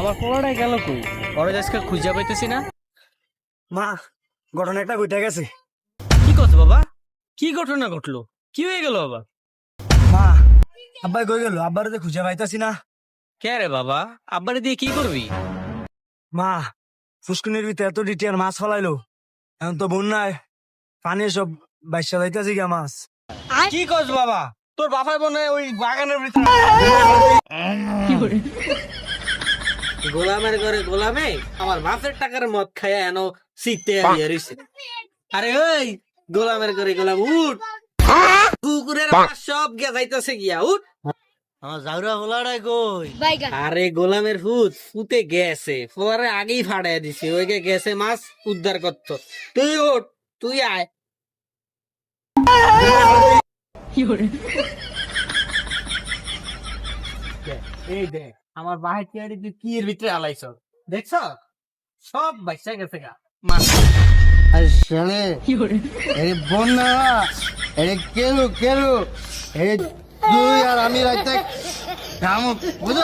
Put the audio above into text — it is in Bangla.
আমার পোলাটাই গেল কই? ওরা আজকে খুঁজে পাইতেছি না। মা, ঘটনা একটা ঘটে গেছে। কি কথা বাবা? কি ঘটনা ঘটলো? কি হয়ে গেল বাবা? মা, আব্বাই কই গেল? আব্বার তো খুঁজে পাইতাছি না। কে রে বাবা? আব্বারে দিয়ে কি করবি? মা, ফুসকুনির ভিতরে এত ডিটিয়ার মাছ ফলাইলো, এখন তো বন্যায় পানি সব বাইসা যাইতাছি গা মাছ। কি কস বাবা? তোর বাবাই মনে হয় ওই বাগানের ভিতরে গোলামের ঘরে গোলামে আমার বাপের টাকার মদ খাইয়া এনো শিখতে রইছে। আরে ওই গোলামের ঘরে গোলাম উঠ, কুকুরের মাছ সব গিয়া যাইতেছে গিয়া উঠ। আমার জাউরা হোলাড়াই কই? আরে গোলামের ফুতে গেছে, ফোয়ারে আগেই ফাড়াই দিছে, ওইকে গেছে মাছ উদ্ধার করতো। তুই ওঠ, তুই আয়। এই দেখ আমার বাহির টিয়ারি তুই কি এর ভিতরে আলাইছ, দেখছ সব বাইসা গেছে গা মাছ। শালে এই বন্যা এই কেলু কেলু এই তুই আর আমি রাইতে কাম বুঝছ